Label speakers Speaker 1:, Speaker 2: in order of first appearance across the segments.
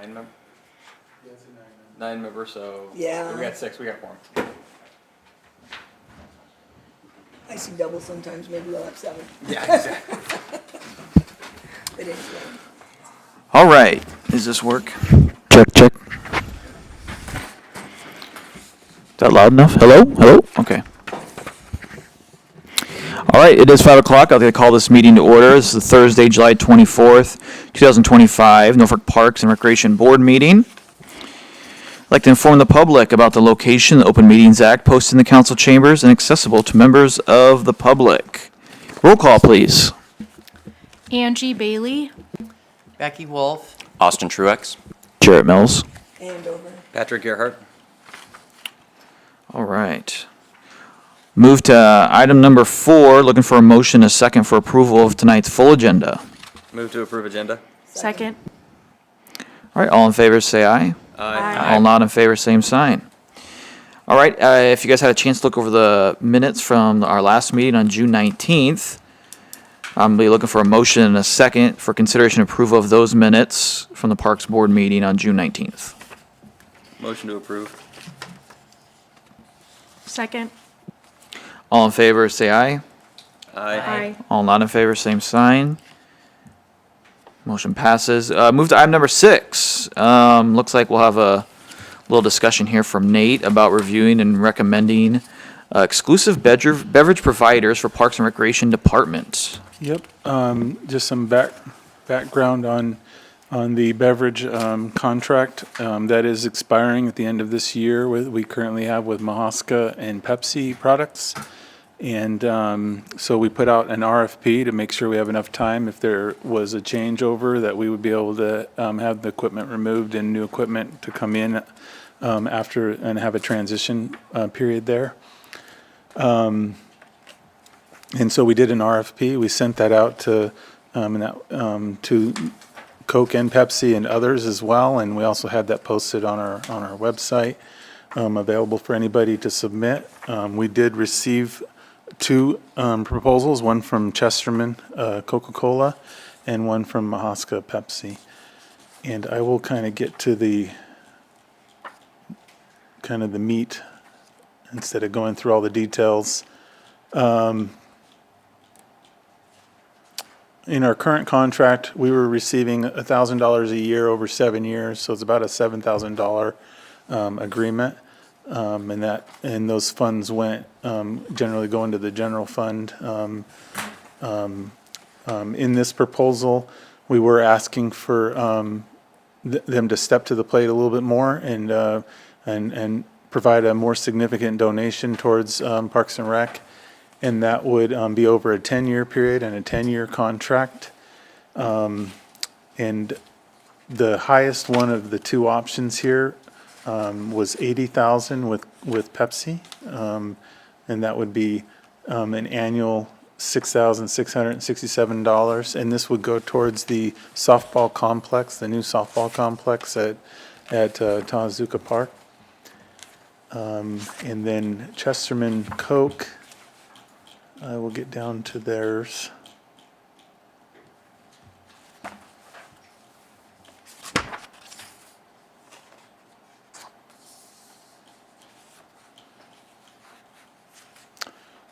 Speaker 1: 9 member? Yeah, it's a 9 member, so.
Speaker 2: Yeah.
Speaker 1: We got 6, we got 4.
Speaker 2: I see double sometimes, maybe we'll have 7.
Speaker 1: Yeah, exactly.
Speaker 2: But anyway.
Speaker 3: All right. Does this work? Check, check. Is that loud enough? Hello? Hello? Okay. All right, it is 5 o'clock. I'll call this meeting to order. This is the Thursday, July 24th, 2025, Norfolk Parks and Recreation Board meeting. I'd like to inform the public about the location of the Open Meetings Act posted in the council chambers and accessible to members of the public. Roll call, please.
Speaker 4: Angie Bailey.
Speaker 5: Becky Wolf.
Speaker 6: Austin Truex.
Speaker 3: Jarrett Mills.
Speaker 2: And over.
Speaker 1: Patrick Gerhardt.
Speaker 3: All right. Move to item number 4, looking for a motion, a second for approval of tonight's full agenda.
Speaker 1: Move to approve agenda.
Speaker 4: Second.
Speaker 3: All right, all in favor, say aye.
Speaker 4: Aye.
Speaker 3: All not in favor, same sign. All right, if you guys had a chance to look over the minutes from our last meeting on June 19th, I'm be looking for a motion and a second for consideration and approval of those minutes from the Parks Board meeting on June 19th.
Speaker 1: Motion to approve.
Speaker 4: Second.
Speaker 3: All in favor, say aye.
Speaker 4: Aye.
Speaker 3: All not in favor, same sign. Motion passes. Move to item number 6. Looks like we'll have a little discussion here from Nate about reviewing and recommending exclusive beverage providers for Parks and Recreation Department.
Speaker 7: Yep, just some background on the beverage contract that is expiring at the end of this year. We currently have with Mahaska and Pepsi products. And so we put out an RFP to make sure we have enough time if there was a changeover that we would be able to have the equipment removed and new equipment to come in after and have a transition period there. And so we did an RFP. We sent that out to Coke and Pepsi and others as well. And we also had that posted on our website, available for anybody to submit. We did receive 2 proposals, one from Chesterman Coca-Cola and one from Mahaska Pepsi. And I will kind of get to the meat instead of going through all the details. In our current contract, we were receiving $1,000 a year over 7 years, so it's about a $7,000 agreement. And those funds went generally go into the general fund. In this proposal, we were asking for them to step to the plate a little bit more and provide a more significant donation towards Parks and Rec, and that would be over a 10-year period and a 10-year contract. And the highest one of the 2 options here was $80,000 with Pepsi, and that would be an annual $6,667, and this would go towards the softball complex, the new softball complex at Tawazuka Park. And then Chesterman Coke, I will get down to theirs.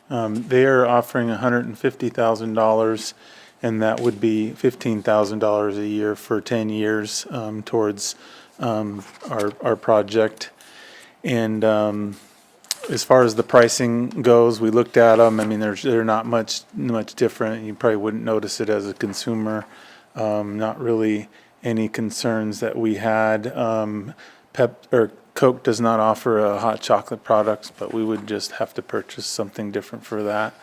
Speaker 7: They are offering $150,000, and that would be $15,000 a year for 10 years towards our project. And as far as the pricing goes, we looked at them. I mean, they're not much different. You probably wouldn't notice it as a consumer. Not really any concerns that we had. Coke does not offer hot chocolate products, but we would just have to purchase something different for that.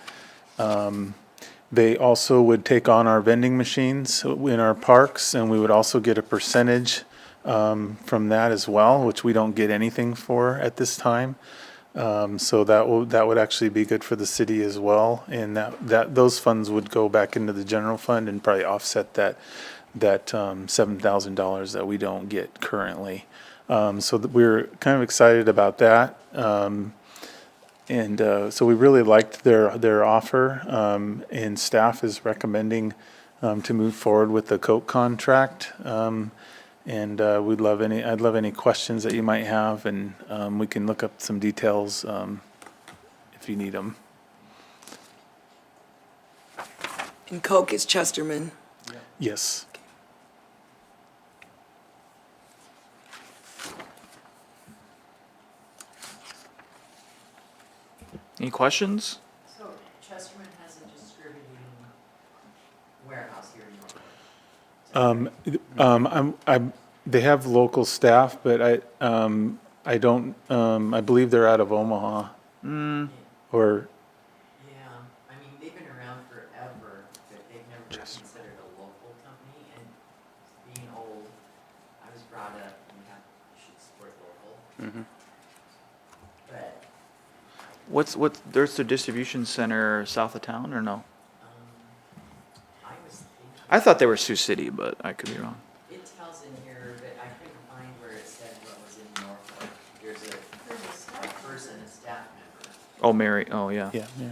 Speaker 7: They also would take on our vending machines in our parks, and we would also get a percentage from that as well, which we don't get anything for at this time. So that would actually be good for the city as well, and that those funds would go back into the general fund and probably offset that $7,000 that we don't get currently. So we're kind of excited about that. So we really liked their offer, and staff is recommending to move forward with the Coke contract. And I'd love any questions that you might have, and we can look up some details if you need them.
Speaker 2: And Coke is Chesterman.
Speaker 7: Yes.
Speaker 3: Any questions?
Speaker 5: So Chesterman has a distributing warehouse here in Norfolk.
Speaker 7: They have local staff, but I don't, I believe they're out of Omaha. Or,
Speaker 5: Yeah, I mean, they've been around forever, but they've never been considered a local company, and being old, I was brought up, you should support local. But,
Speaker 3: There's the distribution center south of town, or no?
Speaker 5: I was thinking,
Speaker 3: I thought they were Sioux City, but I could be wrong.
Speaker 5: it tells in here, but I couldn't find where it said what was in Norfolk. There's a person, a staff member,
Speaker 3: Oh, Mary, oh, yeah.
Speaker 7: yeah, yeah.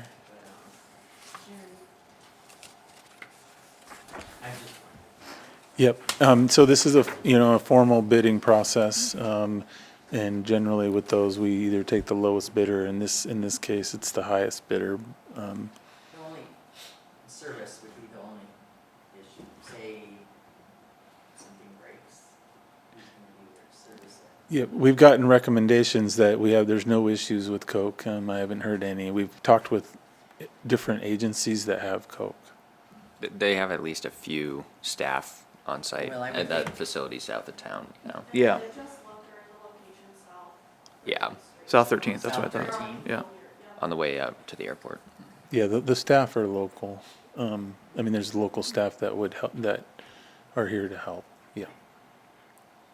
Speaker 5: but, I just wondered.
Speaker 7: Yep. So this is a formal bidding process. And generally with those, we either take the lowest bidder. In this case, it's the highest bidder.
Speaker 5: The only service would be the only issue. Say something breaks, who's gonna be there to service it?
Speaker 7: Yeah, we've gotten recommendations that there's no issues with Coke. I haven't heard any. We've talked with different agencies that have Coke.
Speaker 6: They have at least a few staff on site
Speaker 5: Well, I would
Speaker 6: at that
Speaker 5: think-
Speaker 6: facility south of town, you know?
Speaker 3: Yeah,
Speaker 6: Yeah,
Speaker 3: South 13th, that's what I
Speaker 5: South
Speaker 3: thought.
Speaker 5: 13th.
Speaker 3: Yeah.
Speaker 6: on the way up to the airport.
Speaker 7: Yeah, the staff are local. There's local staff that would help, that are here to help. Yeah.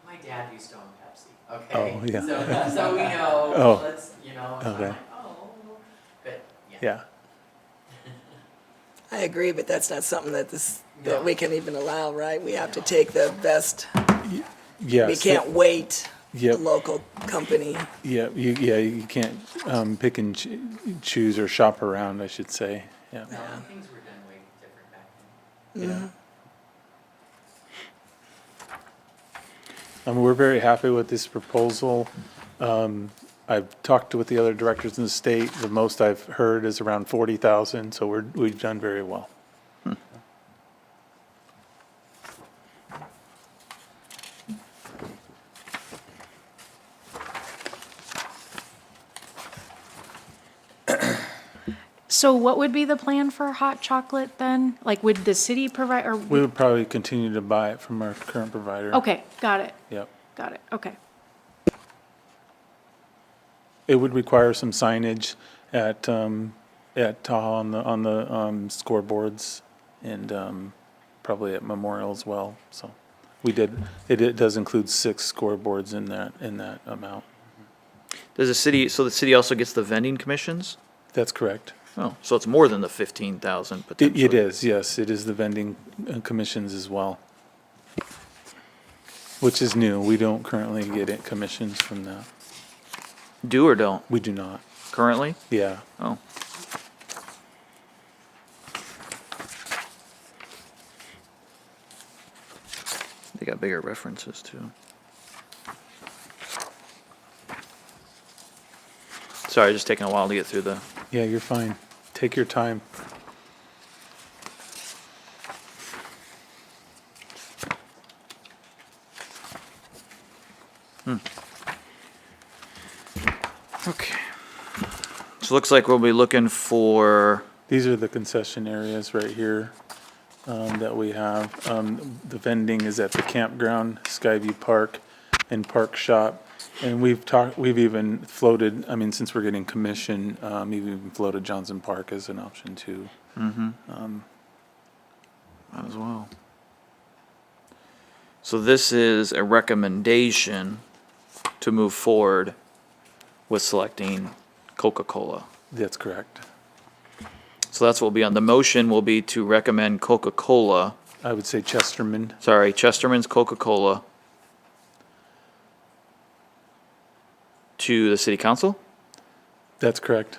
Speaker 5: My dad used to own Pepsi, okay?
Speaker 7: Oh, yeah.
Speaker 5: So we know,
Speaker 7: Oh.
Speaker 5: let's, so I'm
Speaker 7: Okay.
Speaker 5: like, oh, but, yeah.
Speaker 7: Yeah.
Speaker 2: I agree, but that's not something that
Speaker 5: No.
Speaker 2: that we can even allow, right? We have to take the best,
Speaker 7: Yes.
Speaker 2: we can't wait a
Speaker 7: Yep.
Speaker 2: local company.
Speaker 7: Yeah, you can't pick and choose or shop around, I should say. Yeah.
Speaker 5: No, things were done way different back then.
Speaker 7: Yeah. We're very happy with this proposal. I've talked with the other directors in the state. The most I've heard is around 40,000, so we've done very well.
Speaker 4: So what would be the plan for hot chocolate then? Like, would the city provide, or?
Speaker 7: We would probably continue to buy it from our current provider.
Speaker 4: Okay, got it,
Speaker 7: Yep.
Speaker 4: okay.
Speaker 7: It would require some signage at Tahoe on the scoreboards and probably at Memorial as well. So we did, it does include 6 scoreboards in that amount.
Speaker 3: Does the city also gets the vending commissions?
Speaker 7: That's correct.
Speaker 3: Oh, so it's more than the 15,000 potentially?
Speaker 7: It is, yes. It is the vending commissions as well, which is new. We don't currently get commissions from that.
Speaker 3: Do or don't
Speaker 7: We do not.
Speaker 3: currently?
Speaker 7: Yeah.
Speaker 3: Oh. They got bigger references too. Sorry, just taking a while to get through the,
Speaker 7: Yeah, you're fine. Take your time.
Speaker 3: okay. So it looks like we'll be looking for,
Speaker 7: These are the concession areas right here that we have. The vending is at the campground, Skyview Park, and Park Shop. And we've even floated, since we're getting commission, we've even floated Johnson Park as an option too.
Speaker 3: might as well. So this is a recommendation to move forward with selecting Coca-Cola.
Speaker 7: That's correct.
Speaker 3: So that's what will be on, the motion will be to recommend Coca-Cola,
Speaker 7: I would say Chesterman.
Speaker 3: Chesterman's Coca-Cola to the city council
Speaker 7: That's correct.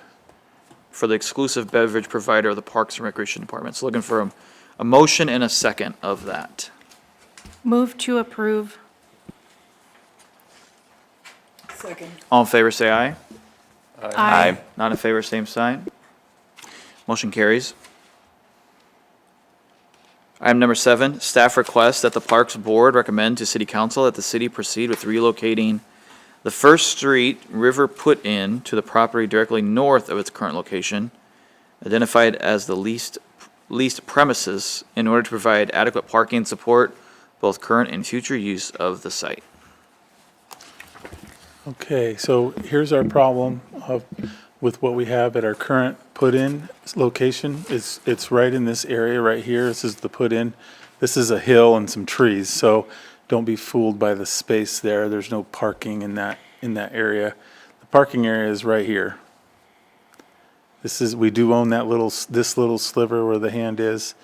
Speaker 3: for the exclusive beverage provider of the Parks and Recreation Department. So looking for a motion and a second of that.
Speaker 4: Move to approve
Speaker 2: Second.
Speaker 3: All in favor, say aye.
Speaker 4: Aye.
Speaker 3: Not in favor, same sign. Motion carries. Item number 7, staff requests that the Parks Board recommend to City Council that the city proceed with relocating the First Street River put-in to the property directly north of its current location, identified as the leased premises, in order to provide adequate parking support, both current and future use of the site.
Speaker 7: Okay, so here's our problem with what we have at our current put-in location. It's right in this area right here. This is the put-in. This is a hill and some trees, so don't be fooled by the space there. There's no parking in that area. The parking area is right here. We do own this little sliver where the hand is,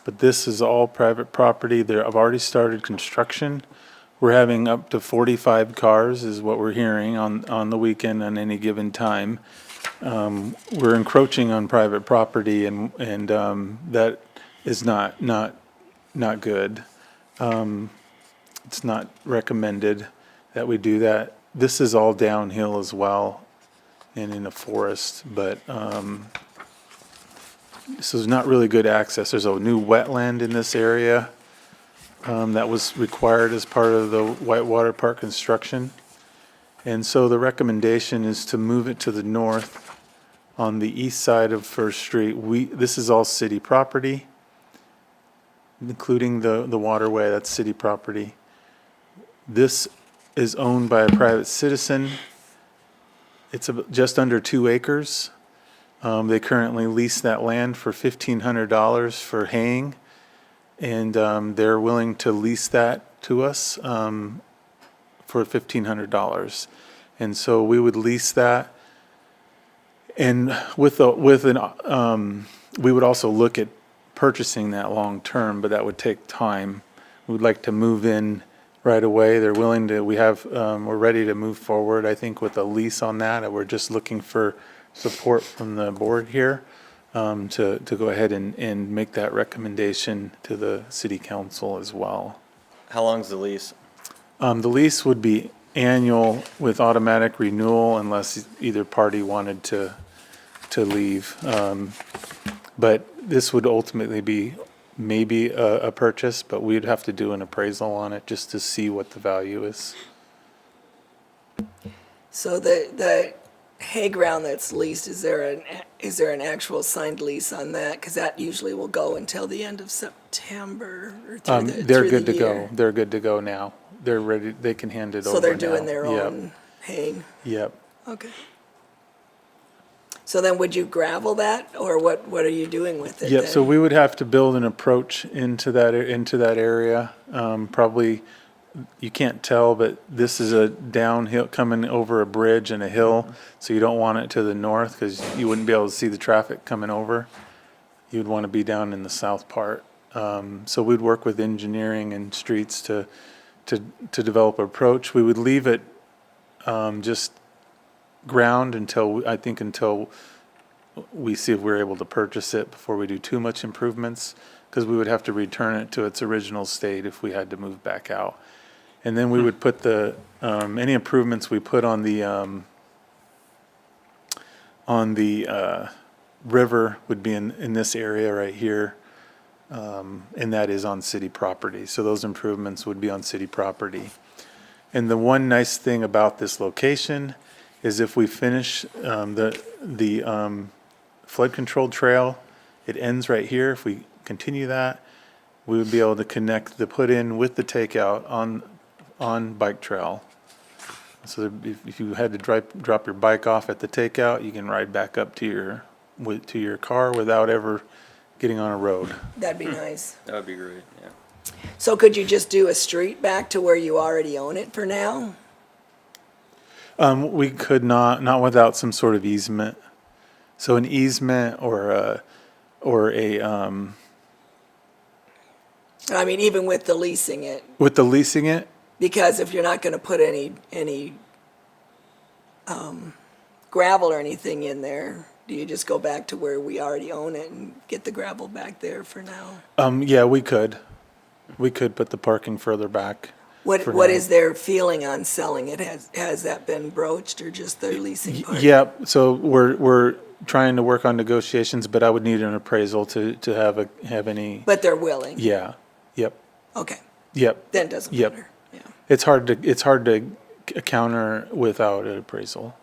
Speaker 7: but this is all private property. I've already started construction. We're having up to 45 cars is what we're hearing on the weekend on any given time. We're encroaching on private property and that is not good. It's not recommended that we do that. This is all downhill as well and in a forest, but so there's not really good access. There's a new wetland in this area that was required as part of the Whitewater Park construction. And so the recommendation is to move it to the north on the east side of First Street. This is all city property, including the waterway, that's city property. This is owned by a private citizen. It's just under 2 acres. They currently lease that land for $1,500 for haying, and they're willing to lease that to us for $1,500. And so we would lease that, and we would also look at purchasing that long term, but that would take time. We'd like to move in right away. They're willing to. We're ready to move forward, I think, with a lease on that. And we're just looking for support from the board here to go ahead and make that recommendation to the city council as well.
Speaker 1: How long's the lease?
Speaker 7: The lease would be annual with automatic renewal unless either party wanted to leave. But this would ultimately be maybe a purchase, but we'd have to do an appraisal on it just to see what the value is.
Speaker 2: So the hay ground that's leased, is there an actual signed lease on that? Because that usually will go until the end of September or
Speaker 7: They're
Speaker 2: through
Speaker 7: good
Speaker 2: the
Speaker 7: to
Speaker 2: year.
Speaker 7: go. They're good to go now. They're ready. They can hand it over
Speaker 2: So they're
Speaker 7: now.
Speaker 2: doing their
Speaker 7: Yep.
Speaker 2: own haying?
Speaker 7: Yep.
Speaker 2: Okay. So then would you gravel that, or what are you doing with it
Speaker 7: Yep,
Speaker 2: then?
Speaker 7: so we would have to build an approach into that area. Probably, you can't tell, but this is a downhill coming over a bridge and a hill, so you don't want it to the north because you wouldn't be able to see the traffic coming over. You'd want to be down in the south part. So we'd work with engineering and streets to develop an approach. We would leave it just ground until we see if we're able to purchase it before we do too much improvements, because we would have to return it to its original state if we had to move back out. And then we would put any improvements we put on the river would be in this area right here, and that is on city property. So those improvements would be on city property. And the one nice thing about this location is if we finish the flood control trail, it ends right here. If we continue that, we would be able to connect the put-in with the takeout on bike trail. So if you had to drop your bike off at the takeout, you can ride back up to your car without ever getting on a road.
Speaker 2: That'd be nice.
Speaker 1: That would be great, yeah.
Speaker 2: So could you just do a street back to where you already own it for now?
Speaker 7: We could not without some sort of easement. So an easement or a
Speaker 2: I mean, even with the leasing it,
Speaker 7: with the leasing it.
Speaker 2: because if you're not gonna put any gravel or anything in there, do you just go back to where we already own it and get the gravel back there for now?
Speaker 7: Yeah, we could put the parking further back.
Speaker 2: What
Speaker 7: for
Speaker 2: What
Speaker 7: now.
Speaker 2: is their feeling on selling it? Has that been broached or just their leasing part?
Speaker 7: Yeah, so we're trying to work on negotiations, but I would need an appraisal to have any,
Speaker 2: But they're willing?
Speaker 7: yeah, yep,
Speaker 2: Okay,
Speaker 7: yep.
Speaker 2: then it doesn't
Speaker 7: Yep.
Speaker 2: matter. Yeah.
Speaker 7: It's hard to counter without an appraisal.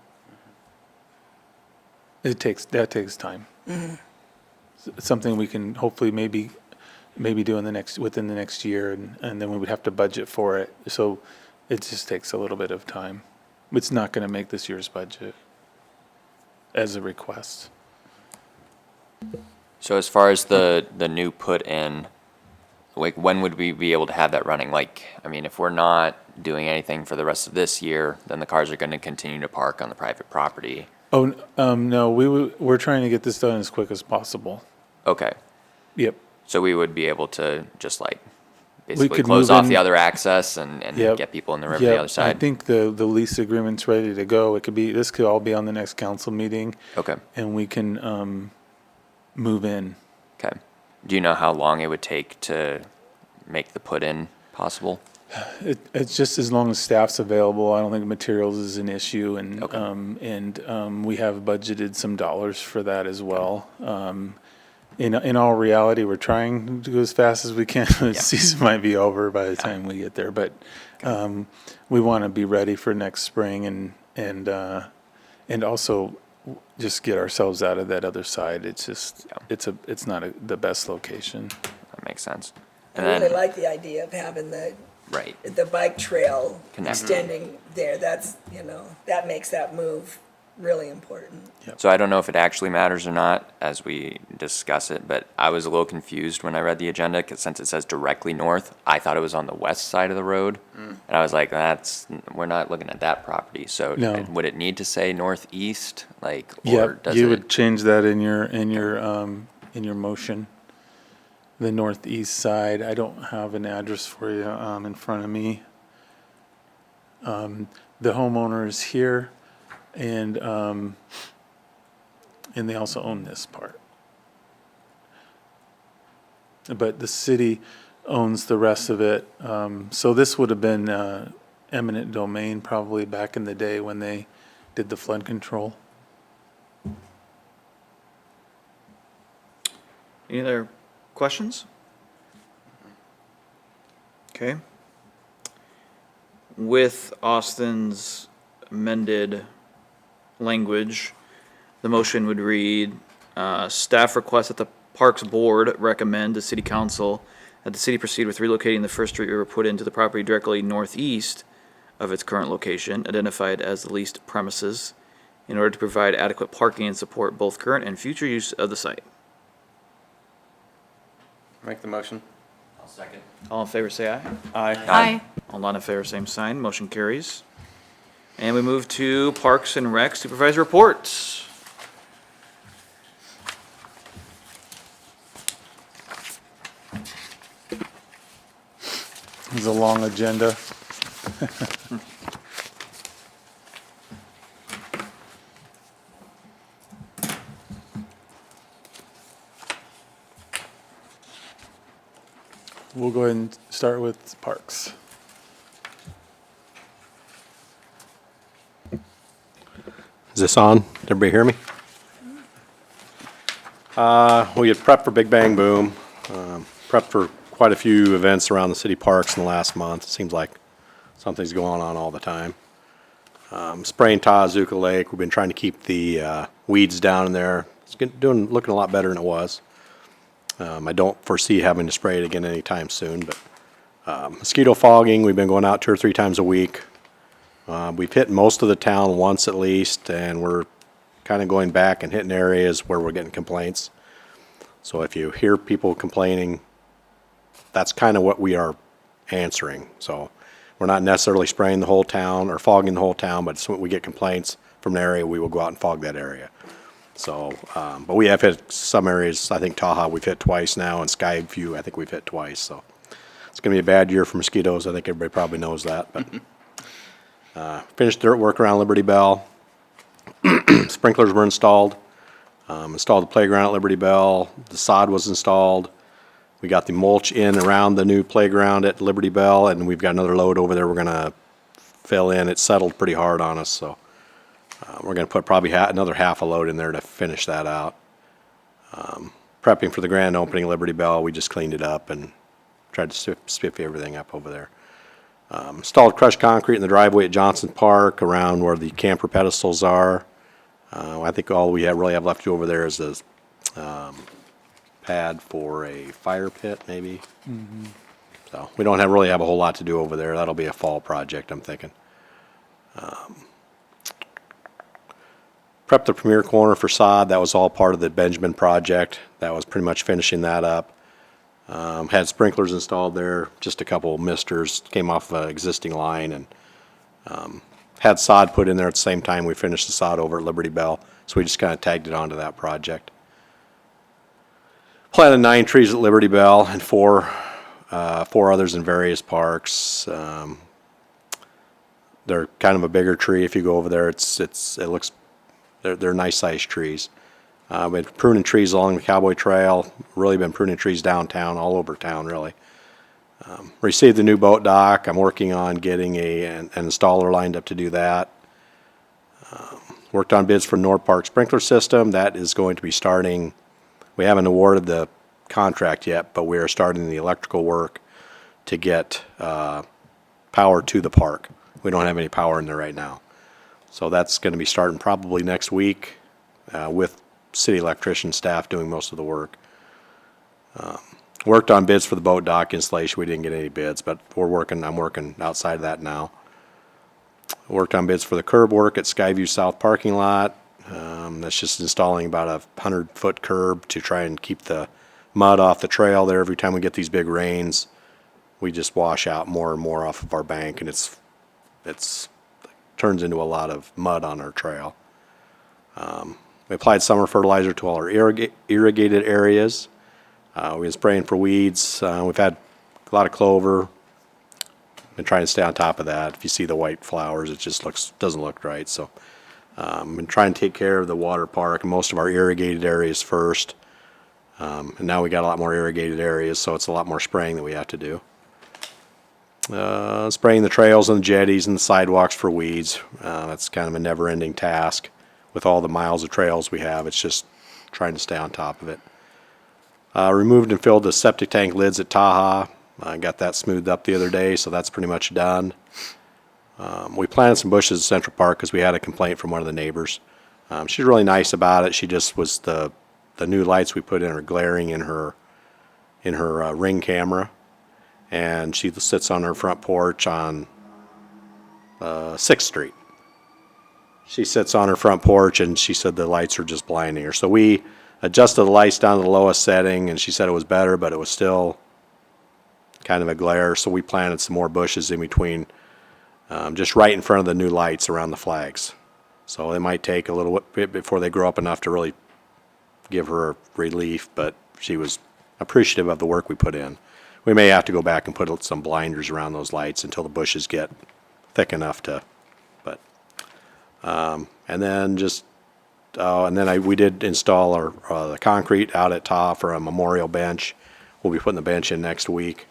Speaker 7: That takes time. It's something we can hopefully maybe do within the next year, and then we would have to budget for it. So it just takes a little bit of time. It's not gonna make this year's budget as a request.
Speaker 6: So as far as the new put in, like when would we be able to have that running? Like, I mean, if we're not doing anything for the rest of this year, then the cars are going to continue to park on the private property.
Speaker 7: Oh, no, we're trying to get this done as quick as possible.
Speaker 6: Okay,
Speaker 7: Yep,
Speaker 6: so we would be able to just like
Speaker 7: We
Speaker 6: basically
Speaker 7: could
Speaker 6: close
Speaker 7: move
Speaker 6: off
Speaker 7: in-
Speaker 6: the other access and
Speaker 7: Yep.
Speaker 6: get people in the river the other
Speaker 7: I
Speaker 6: side.
Speaker 7: think the lease agreement's ready to go. This could all be on the next council meeting,
Speaker 6: Okay,
Speaker 7: and we can move in.
Speaker 6: okay. Do you know how long it would take to make the put in possible?
Speaker 7: It's just as long as staff's available. I don't think materials is an issue, and
Speaker 6: Okay.
Speaker 7: we have budgeted some dollars for that as well. In all reality, we're trying to go as fast as we can. The season might be over by the time we get there, but we want to be ready for next spring and also just get ourselves out of that other side. It's just it's not the best location.
Speaker 6: That makes sense.
Speaker 2: I
Speaker 6: And
Speaker 2: really
Speaker 6: then,
Speaker 2: like the idea of having
Speaker 6: right,
Speaker 2: the bike trail
Speaker 6: Connect.
Speaker 2: extending there. That's, that makes that move really important.
Speaker 6: so I don't know if it actually matters or not as we discuss it, but I was a little confused when I read the agenda, 'cause since it says directly north, I thought it was on the west side of the road. And I was like, we're not looking at that property, so
Speaker 7: No.
Speaker 6: would it need to say northeast, like, or
Speaker 7: Yep,
Speaker 6: does
Speaker 7: you
Speaker 6: it?
Speaker 7: would change that in your motion. The northeast side, I don't have an address for you, in front of me. The homeowner is here, and they also own this part. But the city owns the rest of it, so this would have been, eminent domain probably back in the day when they did the flood control.
Speaker 3: Any other questions? Okay. With Austin's amended language, the motion would read, staff requests that the Parks Board recommend to City Council that the city proceed with relocating the First Street River put into the property directly northeast of its current location, identified as the leased premises, in order to provide adequate parking and support both current and future use of the site.
Speaker 1: Make the motion.
Speaker 5: I'll second.
Speaker 3: All in favor, say aye.
Speaker 4: Aye.
Speaker 3: All not in favor, same sign. Motion carries. And we move to Parks and Rec Supervisor Reports.
Speaker 7: It's a long agenda. We'll go ahead and start with parks.
Speaker 8: Is this on? Everybody hear me? We had prepped for Big Bang Boom, prepped for quite a few events around the city parks in the last month. It seems like something's going on all the time. Spraying Tawazuka Lake, we've been trying to keep the weeds down in there. It's looking a lot better than it was. I don't foresee having to spray it again anytime soon, but mosquito fogging, we've been going out 2 or 3 times a week. We've hit most of the town once at least, and we're kind of going back and hitting areas where we're getting complaints. So if you hear people complaining, that's kind of what we are answering. So we're not necessarily spraying the whole town or fogging the whole town, but when we get complaints from an area, we will go out and fog that area. So, but we have hit some areas. I think Tahoe we've hit twice now, and Skyview I think we've hit twice. So it's going to be a bad year for mosquitoes. I think everybody probably knows that. But finished dirt work around Liberty Bell. Sprinklers were installed. Installed the playground at Liberty Bell. The sod was installed. We got the mulch in around the new playground at Liberty Bell, and we've got another load over there we're gonna fill in. It settled pretty hard on us, so we're gonna put probably another half a load in there to finish that out. Prepping for the grand opening of Liberty Bell, we just cleaned it up and tried to spiffy everything up over there. Installed crushed concrete in the driveway at Johnson Park around where the camper pedestals are. I think all we really have left to do over there is this pad for a fire pit, maybe. So we don't really have a whole lot to do over there. That'll be a fall project, I'm thinking. Prepped the premier corner for sod. That was all part of the Benjamin project. That was pretty much finishing that up. Had sprinklers installed there, just a couple misters, came off of an existing line, and had sod put in there at the same time we finished the sod over at Liberty Bell, so we just kind of tagged it onto that project. Planted 9 trees at Liberty Bell and four others in various parks. They're kind of a bigger tree. If you go over there, they're nice sized trees. We've been pruning trees along the Cowboy Trail, really been pruning trees downtown, all over town, really. Received the new boat dock. I'm working on getting an installer lined up to do that. Worked on bids for North Park sprinkler system. That is going to be starting. We haven't awarded the contract yet, but we are starting the electrical work to get power to the park. We don't have any power in there right now. So that's going to be starting probably next week with city electrician staff doing most of the work. Worked on bids for the boat dock installation. We didn't get any bids, but I'm working outside of that now. Worked on bids for the curb work at Skyview South parking lot. That's just installing about a 100-foot curb to try and keep the mud off the trail there. Every time we get these big rains, we just wash out more and more off of our bank, and it's turns into a lot of mud on our trail. We applied summer fertilizer to all our irrigated areas. We've been spraying for weeds. We've had a lot of clover. Been trying to stay on top of that. If you see the white flowers, it just doesn't look right. So been trying to take care of the water park and most of our irrigated areas first. And now we got a lot more irrigated areas, so it's a lot more spraying that we have to do. Spraying the trails and the jetties and the sidewalks for weeds. That's kind of a never-ending task. With all the miles of trails we have, it's just trying to stay on top of it. Removed and filled the septic tank lids at Taha. I got that smoothed up the other day, so that's pretty much done. We planted some bushes at Central Park because we had a complaint from one of the neighbors. She's really nice about it. She just was the new lights we put in are glaring in her Ring camera, and she sits on her front porch on 6th Street. She sits on her front porch, and she said the lights are just blinding her. So we adjusted the lights down to the lowest setting, and she said it was better, but it was still kind of a glare. So we planted some more bushes in between, just right in front of the new lights around the flags. So it might take a little bit before they grow up enough to really give her relief, but she was appreciative of the work we put in. We may have to go back and put some blinders around those lights until the bushes get thick enough to, but, and then we did install the concrete out at Ta for a memorial bench. We'll be putting the bench in next week.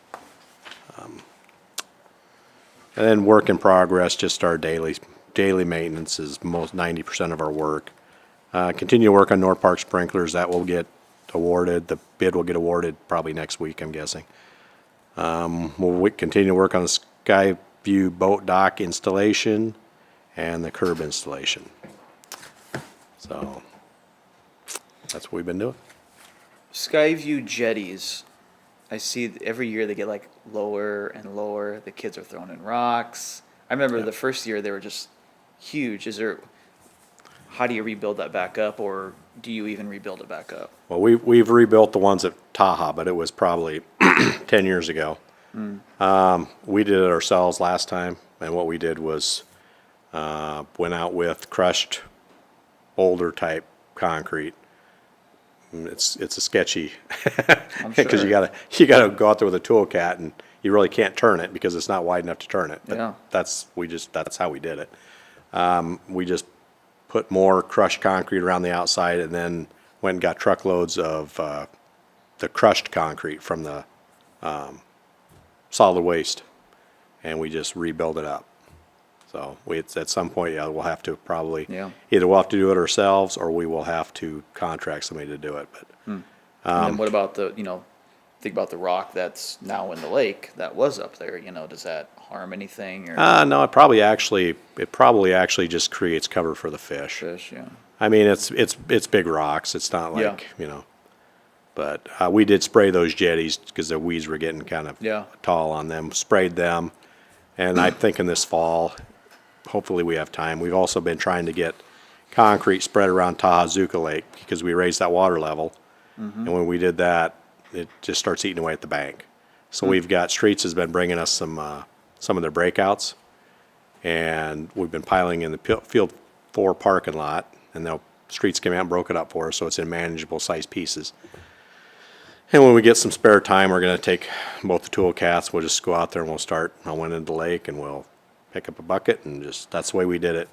Speaker 8: And then work in progress, just our daily maintenance is most 90% of our work. Continue to work on North Park sprinklers. That will get awarded. The bid will get awarded probably next week, I'm guessing. We'll continue to work on the Skyview boat dock installation and the curb installation. So that's what we've been doing.
Speaker 3: Skyview jetties. I see every year they get like lower and lower. The kids are throwing in rocks. I remember the first year they were just huge. How do you rebuild that back up, or do you even rebuild it back up?
Speaker 8: Well, we've rebuilt the ones at Taha, but it was probably 10 years ago. We did it ourselves last time, and what we did was went out with crushed boulder type concrete. It's a sketchy because you gotta go out there with a tool cat, and you really can't turn it because it's not wide enough to turn it. But that's how we did it. We just put more crushed concrete around the outside, and then went and got truckloads of the crushed concrete from the solid waste, and we just rebuild it up. So at some point, yeah, we'll have to probably,
Speaker 3: Yeah.
Speaker 8: either we'll have to do it ourselves or we will have to contract somebody to do it, but.
Speaker 3: And then what about the, think about the rock that's now in the lake that was up there, does that harm anything or
Speaker 8: No, it probably actually just creates cover for the fish.
Speaker 3: fish? Yeah.
Speaker 8: I mean, it's big rocks. It's not
Speaker 3: Yeah.
Speaker 8: like, but we did spray those jetties because the weeds were getting kind of
Speaker 3: Yeah.
Speaker 8: tall on them. Sprayed them, and I'm thinking this fall, hopefully we have time. We've also been trying to get concrete spread around Tahazuka Lake because we raised that water level, and when we did that, it just starts eating away at the bank. So we've got Streets has been bringing us some of their breakouts, and we've been piling in the Field 4 parking lot, and the Streets came out and broke it up for us, so it's in manageable size pieces. And when we get some spare time, we're gonna take both the tool cats, we'll just go out there and I went into the lake and we'll pick up a bucket and that's the way we did it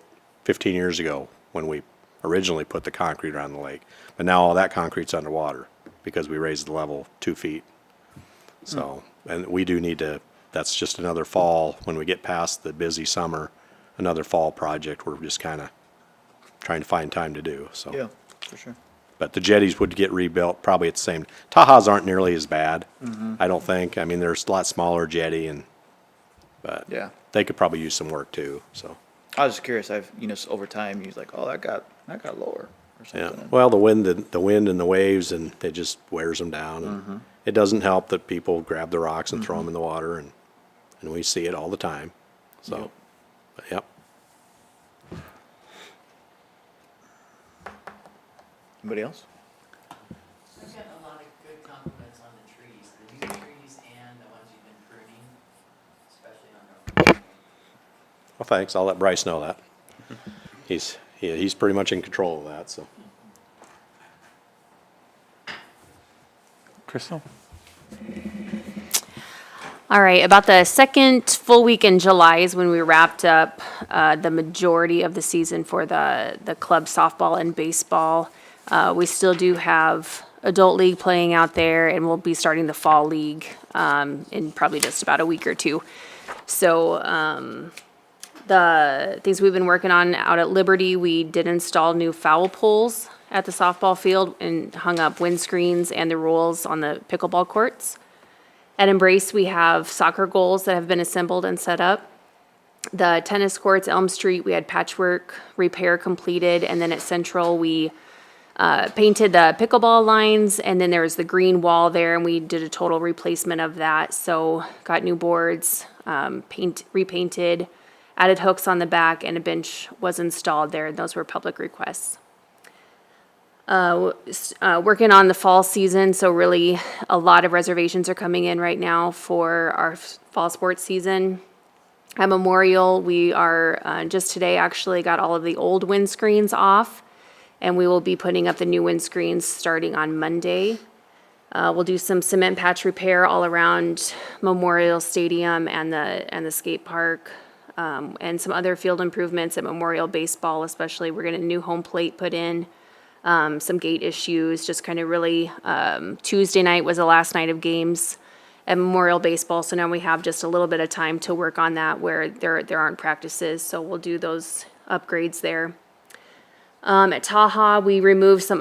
Speaker 8: 15 years ago when we originally put the concrete around the lake. But now all that concrete's underwater because we raised the level 2 feet. So, and we do need to, that's just another fall, when we get past the busy summer, another fall project we're just kind of trying to find time to do, so.
Speaker 3: Yeah, for sure.
Speaker 8: But the jetties would get rebuilt probably at the same, Taha's aren't nearly as bad, I don't think. I mean, there's a lot smaller jetty but
Speaker 3: Yeah.
Speaker 8: they could probably use some work too, so.
Speaker 3: I was just curious. Over time, you're like, oh, that got lower or
Speaker 8: Yeah,
Speaker 3: something.
Speaker 8: well, the wind and the waves and it just wears them down. And it doesn't help that people grab the rocks and throw them in the water and we see it all the time, so,
Speaker 3: Yep.
Speaker 8: but, yep.
Speaker 3: Anybody else?
Speaker 5: I've gotten a lot of good compliments on the trees, the new trees and the ones you've been pruning, especially on Norfolk.
Speaker 8: Well, thanks, I'll let Bryce know that. He's pretty much in control of that, so.
Speaker 7: Crystal?
Speaker 9: All right, about the second full week in July is when we wrapped up the majority of the season for the club softball and baseball. We still do have adult league playing out there, and we'll be starting the fall league in probably just about a week or two. So the things we've been working on out at Liberty, we did install new foul poles at the softball field and hung up windscreens and the rules on the pickleball courts. At Embrace, we have soccer goals that have been assembled and set up. The tennis courts, Elm Street, we had patchwork repair completed, and then at Central, we painted the pickleball lines, and then there was the green wall there, and we did a total replacement of that. So got new boards, repainted, added hooks on the back, and a bench was installed there. Those were public requests. Working on the fall season, so really a lot of reservations are coming in right now for our fall sports season. At Memorial, we are just today actually got all of the old windscreens off, and we will be putting up the new windscreens starting on Monday. We'll do some cement patch repair all around Memorial Stadium and the skate park, and some other field improvements at Memorial Baseball especially. We're getting a new home plate put in. Some gate issues, just kind of really, Tuesday night was the last night of games at Memorial Baseball, so now we have just a little bit of time to work on that where there aren't practices, so we'll do those upgrades there. At Taha, we removed some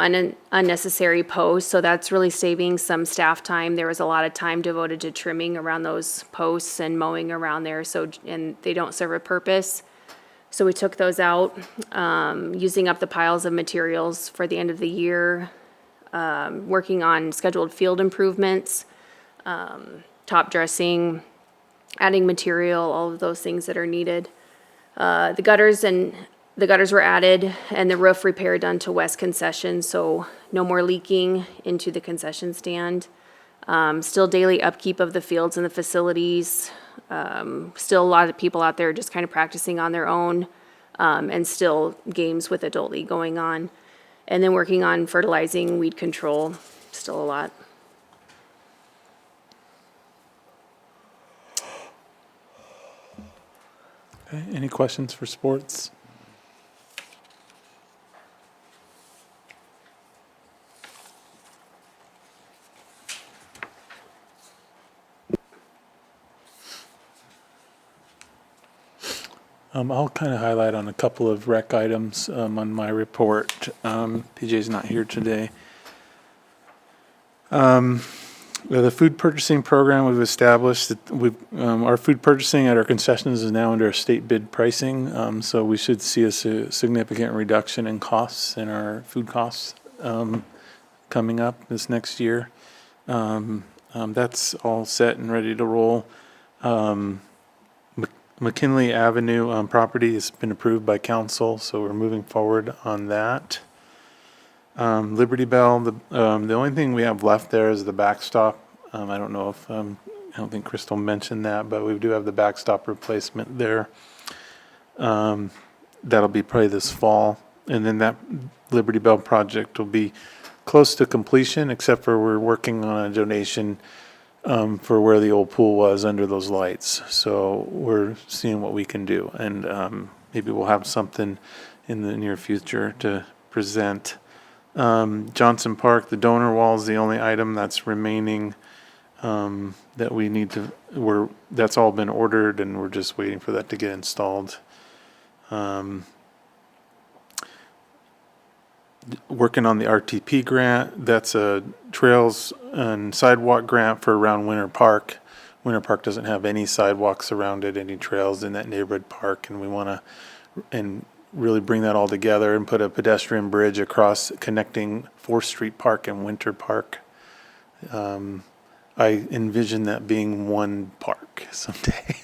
Speaker 9: unnecessary posts, so that's really saving some staff time. There was a lot of time devoted to trimming around those posts and mowing around there, and they don't serve a purpose. So we took those out, using up the piles of materials for the end of the year, working on scheduled field improvements, top dressing, adding material, all of those things that are needed. The gutters were added and the roof repair done to West Concession, so no more leaking into the concession stand. Still daily upkeep of the fields and the facilities. Still a lot of people out there just kind of practicing on their own, and still games with adult league going on. And then working on fertilizing, weed control, still a lot.
Speaker 7: Okay, any questions for sports? I'll kind of highlight on a couple of rec items on my report. PJ's not here today. The food purchasing program we've established, our food purchasing at our concessions is now under state bid pricing, so we should see a significant reduction in costs, in our food costs, coming up this next year. That's all set and ready to roll. McKinley Avenue property has been approved by council, so we're moving forward on that. Liberty Bell, the only thing we have left there is the backstop. I don't know if, I don't think Crystal mentioned that, but we do have the backstop replacement there. That'll be probably this fall. And then that Liberty Bell project will be close to completion, except for we're working on a donation for where the old pool was under those lights. So we're seeing what we can do. And maybe we'll have something in the near future to present. Johnson Park, the donor wall is the only item that's remaining that we need to, that's all been ordered and we're just waiting for that to get installed. Working on the RTP grant, that's a trails and sidewalk grant for around Winter Park. Winter Park doesn't have any sidewalks around it, any trails in that neighborhood park, and we want to really bring that all together and put a pedestrian bridge across connecting 4th Street Park and Winter Park. I envision that being one park someday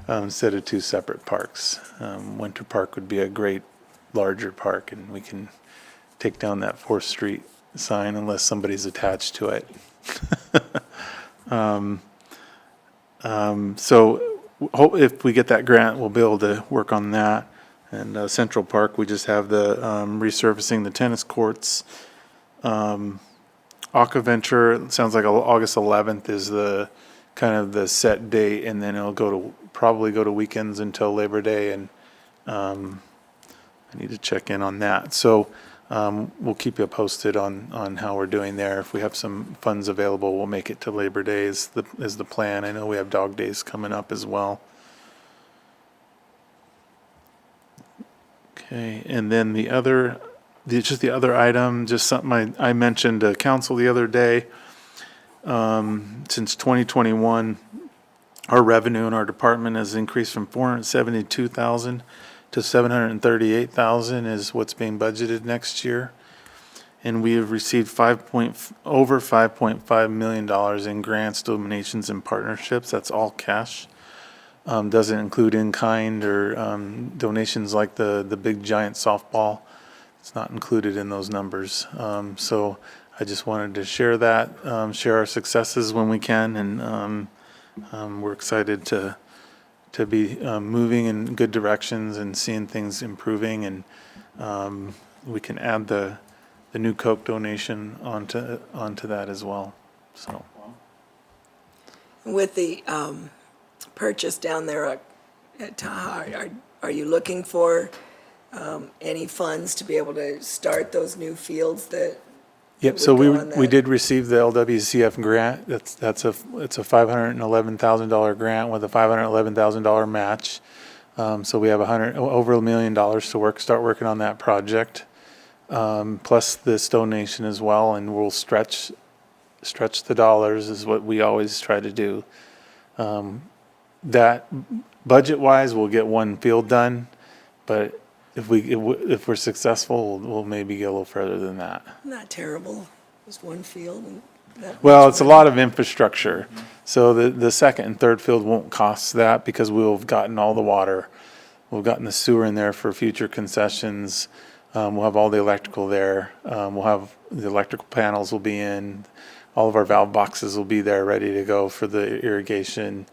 Speaker 7: instead of two separate parks. Winter Park would be a great larger park, and we can take down that 4th Street sign unless somebody's attached to it. So if we get that grant, we'll be able to work on that. And Central Park, we just have the resurfacing the tennis courts. Aquaventure, it sounds like August 11th is the kind of the set date, and then it'll probably go to weekends until Labor Day, and I need to check in on that. So we'll keep you posted on how we're doing there. If we have some funds available, we'll make it to Labor Day is the plan. I know we have dog days coming up as well. Okay, and then the other item, just something I mentioned to council the other day. Since 2021, our revenue in our department has increased from 472,000 to 738,000 is what's being budgeted next year. And we have received over $5.5 million in grants, donations, and partnerships. That's all cash. Doesn't include in-kind or donations like the big giant softball. It's not included in those numbers. So I just wanted to share that, share our successes when we can, and we're excited to be moving in good directions and seeing things improving, and we can add the new Coke donation onto that as well. So
Speaker 2: With the purchase down there at Taha, are you looking for any funds to be able to start those new fields that?
Speaker 7: Yep, so we did receive the LWCF grant. It's a $511,000 grant with a $511,000 match. So we have over $1 million to start working on that project, plus this donation as well, and we'll stretch the dollars is what we always try to do. That budget-wise, we'll get one field done, but if we're successful, we'll maybe get a little further than that.
Speaker 2: Not terrible, just one field. And
Speaker 7: Well, it's a lot of infrastructure. So the second and third field won't cost that because we'll have gotten all the water. We've gotten the sewer in there for future concessions. We'll have all the electrical there. We'll have the electrical panels will be in. All of our valve boxes will be there ready to go for the irrigation.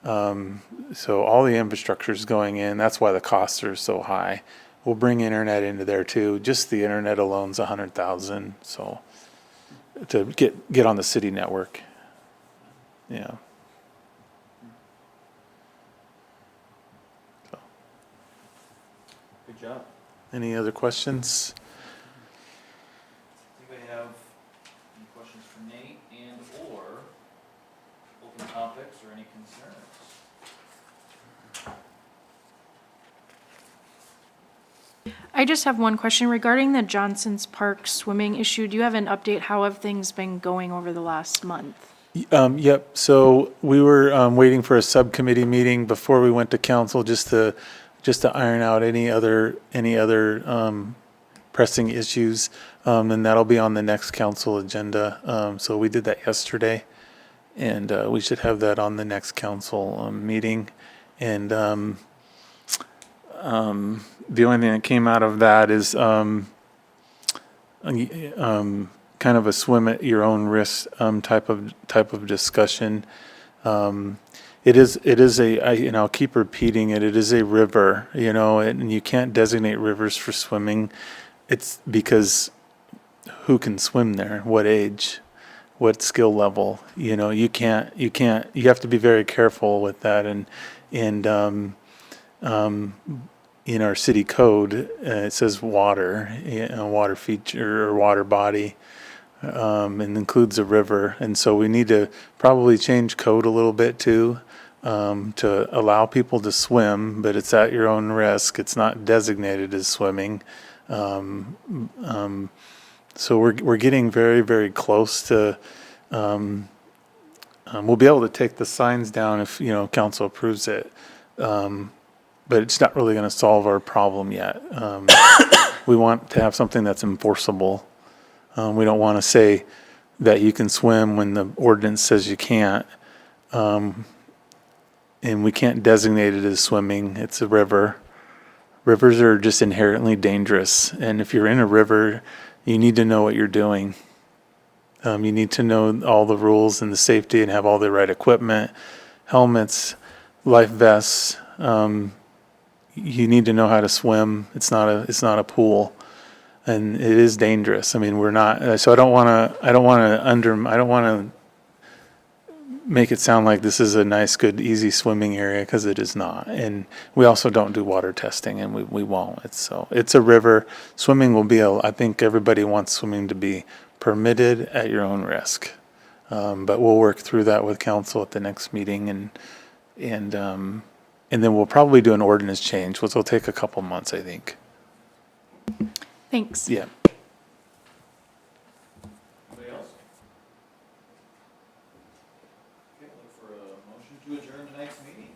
Speaker 7: So all the infrastructure is going in. That's why the costs are so high. We'll bring internet into there too. Just the internet alone's $100,000. So to get on the city network. Yeah. So.
Speaker 1: Good job.
Speaker 7: Any other questions?
Speaker 3: Anybody have any questions for Nate and or open topics or any concerns?
Speaker 4: I just have one question regarding the Johnson's Park swimming issue. Do you have an update? How have things been going over the last month?
Speaker 7: Yep, so we were waiting for a subcommittee meeting before we went to council just to iron out any other pressing issues. And that'll be on the next council agenda. So we did that yesterday, and we should have that on the next council meeting. And the only thing that came out of that is kind of a swim at your own risk type of discussion. It is I'll keep repeating it. It is a river, and you can't designate rivers for swimming. It's because who can swim there? What age? What skill level? You have to be very careful with that. And in our city code, it says water, water feature or water body. And includes a river, and so we need to probably change code a little bit too, to allow people to swim, but it's at your own risk. It's not designated as swimming. So we're getting very, very close to. We'll be able to take the signs down if council approves it, but it's not really going to solve our problem yet. We want to have something that's enforceable. We don't want to say that you can swim when the ordinance says you can't. And we can't designate it as swimming. It's a river. Rivers are just inherently dangerous. And if you're in a river, you need to know what you're doing. You need to know all the rules and the safety and have all the right equipment, helmets, life vests. You need to know how to swim. It's not a pool. And it is dangerous. I mean, we're not. So I don't want to make it sound like this is a nice, good, easy swimming area, because it is not. And we also don't do water testing, and we won't. It's a river. Swimming will be. I think everybody wants swimming to be permitted at your own risk. But we'll work through that with council at the next meeting, and then we'll probably do an ordinance change, which will take a couple months, I think.
Speaker 4: Thanks.
Speaker 3: Yeah.
Speaker 1: Anybody else? Okay, look for a motion to adjourn tonight's meeting.